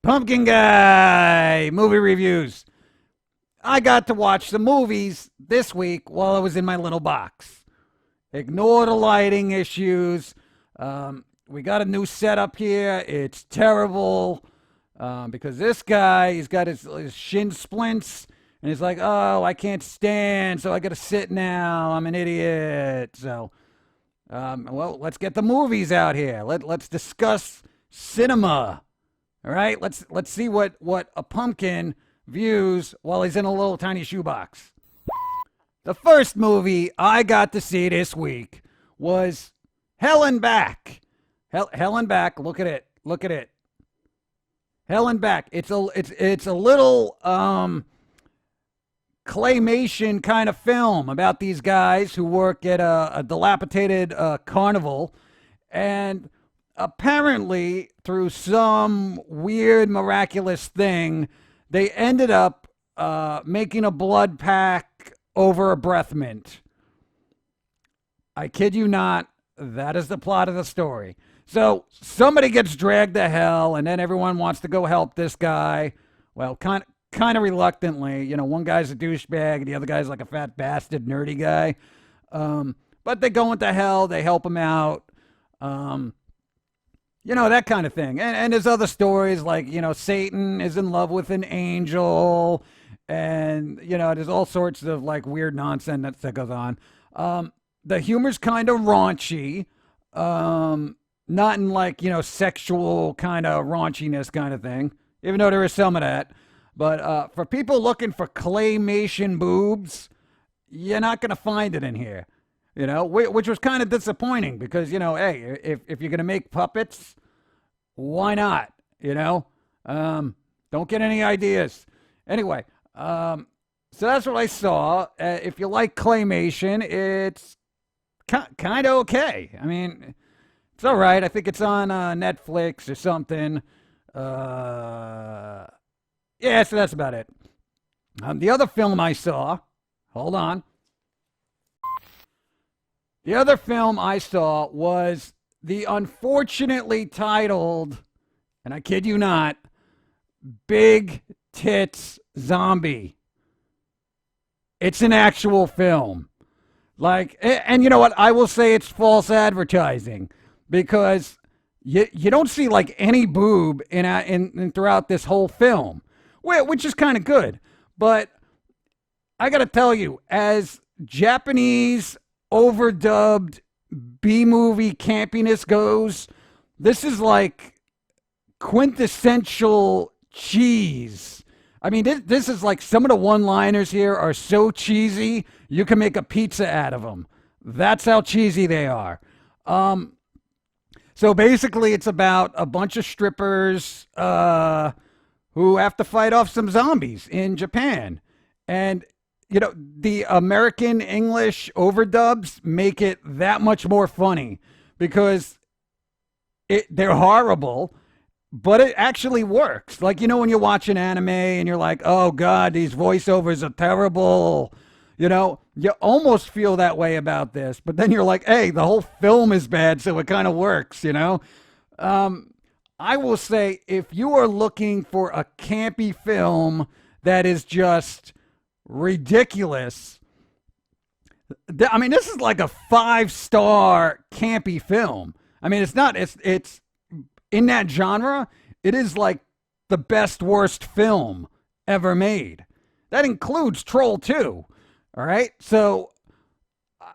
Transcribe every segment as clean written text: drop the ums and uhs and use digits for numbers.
Pumpkin Guy movie reviews. I got to watch the movies this week while I was in my little box. Ignore the lighting issues. We got a new setup here. It's terrible because this guy, he's got his shin splints, and he's like, oh, I can't stand, so I got to sit now. I'm an idiot. So, well, let's get the movies out here. Let's discuss cinema. All right, let's see what a pumpkin views while he's in a little tiny shoebox. The first movie I got to see this week was Hell and Back. Hell and Back. Look at it. Look at it. Hell and Back. It's a little claymation kind of film about these guys who work at a dilapidated carnival, and apparently through some weird miraculous thing, they ended up making a blood pact over a breath mint. I kid you not, that is the plot of the story. So somebody gets dragged to hell, and then everyone wants to go help this guy. Well, kind of reluctantly. You know, one guy's a douchebag, and the other guy's like a fat bastard, nerdy guy. But they go into hell. They help him out. You know, that kind of thing. And there's other stories like, you know, Satan is in love with an angel. And, you know, there's all sorts of like weird nonsense that goes on. The humor's kind of raunchy. Not in like, you know, sexual kind of raunchiness kind of thing. Even though there is some of that. But for people looking for claymation boobs, you're not going to find it in here. You know, which was kind of disappointing because, you know, hey, if you're going to make puppets, why not? You know, don't get any ideas. Anyway, so that's what I saw. If you like claymation, it's kind of okay. I mean, it's all right. I think it's on Netflix or something. Yeah, so that's about it. The other film I saw, hold on. The other film I saw was the unfortunately titled, and I kid you not, Big Tts Zombie. It's an actual film. Like, and you know what? I will say it's false advertising because you don't see like any boob in throughout this whole film, which is kind of good. But I got to tell you, as Japanese overdubbed B-movie campiness goes, this is like quintessential cheese. I mean, this is like some of the one-liners here are so cheesy, you can make a pizza out of them. That's how cheesy they are. So basically, it's about a bunch of strippers who have to fight off some zombies in Japan. And you know, the American English overdubs make it that much more funny because they're horrible, but it actually works. Like, you know, when you watch an anime and you're like, oh, God, these voiceovers are terrible. You know, you almost feel that way about this, but then you're like, hey, the whole film is bad, so it kind of works, you know? I will say, if you are looking for a campy film that is just ridiculous. I mean, this is like a 5-star campy film. I mean, it's in that genre. It is like the best worst film ever made. That includes Troll 2. All right. So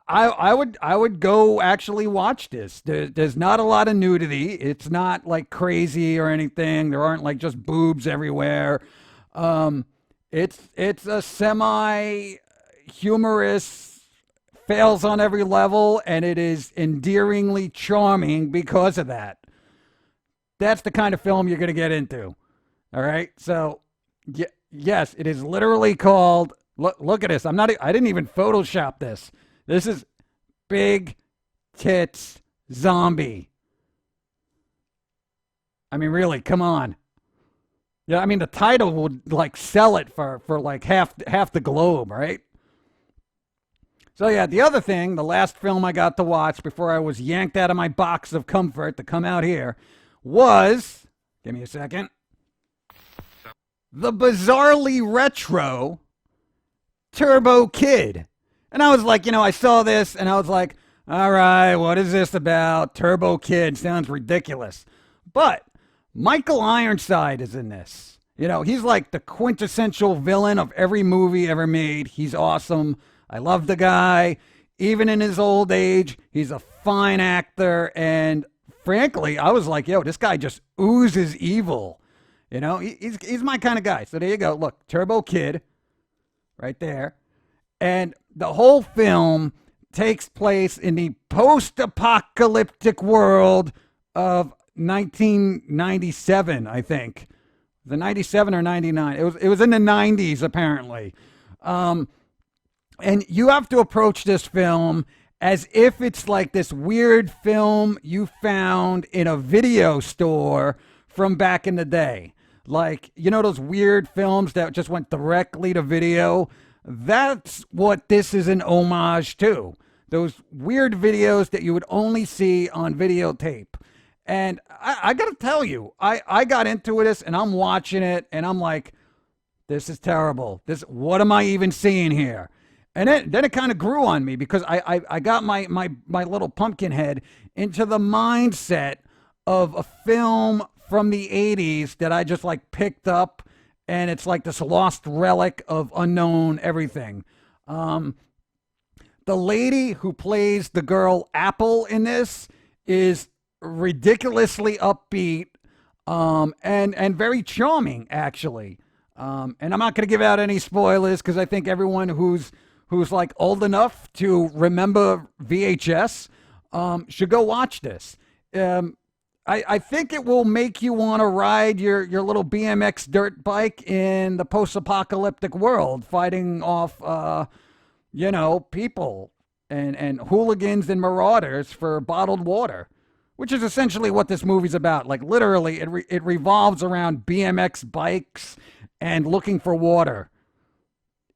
I would go actually watch this. There's not a lot of nudity. It's not like crazy or anything. There aren't like just boobs everywhere. It's a semi-humorous, fails on every level, and it is endearingly charming because of that. That's the kind of film you're going to get into. All right? So, yes, it is literally called, look at this. I didn't even Photoshop this. This is Big Tts Zombie. I mean, really, come on. Yeah, I mean, the title would like sell it for like half the globe, right? So yeah, the other thing, the last film I got to watch before I was yanked out of my box of comfort to come out here was, give me a second, the bizarrely retro Turbo Kid. And I was like, I saw this and I was like, all right, what is this about? Turbo Kid sounds ridiculous. But Michael Ironside is in this. He's like the quintessential villain of every movie ever made. He's awesome. I love the guy. Even in his old age, he's a fine actor. And frankly, I was like, yo, this guy just oozes evil. He's my kind of guy. So there you go. Look, Turbo Kid right there. And the whole film takes place in the post-apocalyptic world of 1997, I think. The 97 or 99. It was in the 90s, apparently. And you have to approach this film as if it's like this weird film you found in a video store from back in the day. Like, those weird films that just went directly to video? That's what this is an homage to. Those weird videos that you would only see on videotape. And I got to tell you, I got into this and I'm watching it and I'm like, this is terrible. What am I even seeing here? And then it kind of grew on me because I got my little pumpkin head into the mindset of a film from the 80s that I just like picked up, and it's like this lost relic of unknown everything. The lady who plays the girl Apple in this is ridiculously upbeat and very charming, actually. And I'm not going to give out any spoilers because I think everyone who's like old enough to remember VHS should go watch this. I think it will make you want to ride your little BMX dirt bike in the post-apocalyptic world, fighting off, people and hooligans and marauders for bottled water, which is essentially what this movie's about. Like, literally, it revolves around BMX bikes and looking for water.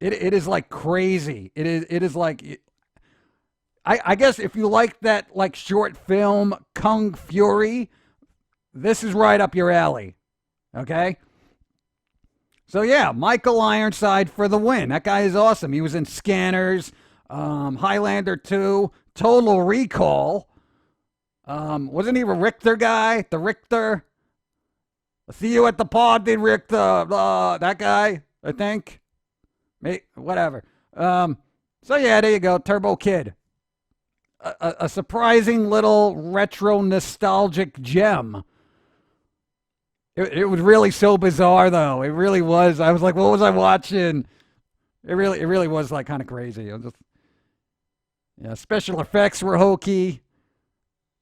It is like crazy. It is like... I guess if you like that like short film Kung Fury, this is right up your alley. Okay? So yeah, Michael Ironside for the win. That guy is awesome. He was in Scanners, Highlander 2, Total Recall. Wasn't he a Richter guy? The Richter? See you at the party, Richter. That guy, I think. Whatever. So yeah, there you go. Turbo Kid. A surprising little retro nostalgic gem. It was really so bizarre, though. It really was. I was like, what was I watching? It really was like kind of crazy. It was just, special effects were hokey.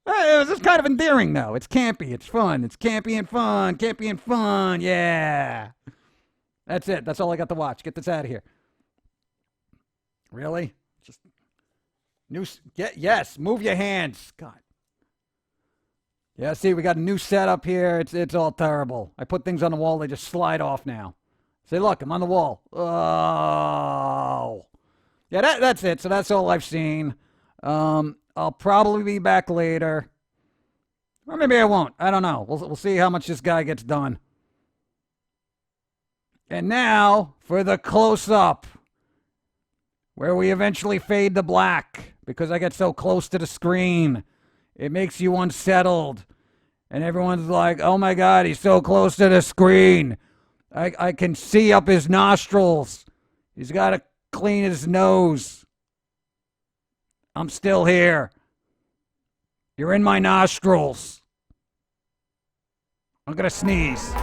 It was just kind of endearing, though. It's campy. It's fun. It's campy and fun. Campy and fun. Yeah. That's it. That's all I got to watch. Get this out of here. Really? Just... Yes, move your hands. God. Yeah, see, we got a new setup here. It's all terrible. I put things on the wall, they just slide off now. Say, look, I'm on the wall. Oh. Yeah, that's it. So that's all I've seen. I'll probably be back later. Or maybe I won't. I don't know. We'll see how much this guy gets done. And now for the close-up, where we eventually fade to black because I get so close to the screen. It makes you unsettled. And everyone's like, oh my God, he's so close to the screen. I can see up his nostrils. He's got to clean his nose. I'm still here. You're in my nostrils. I'm going to sneeze.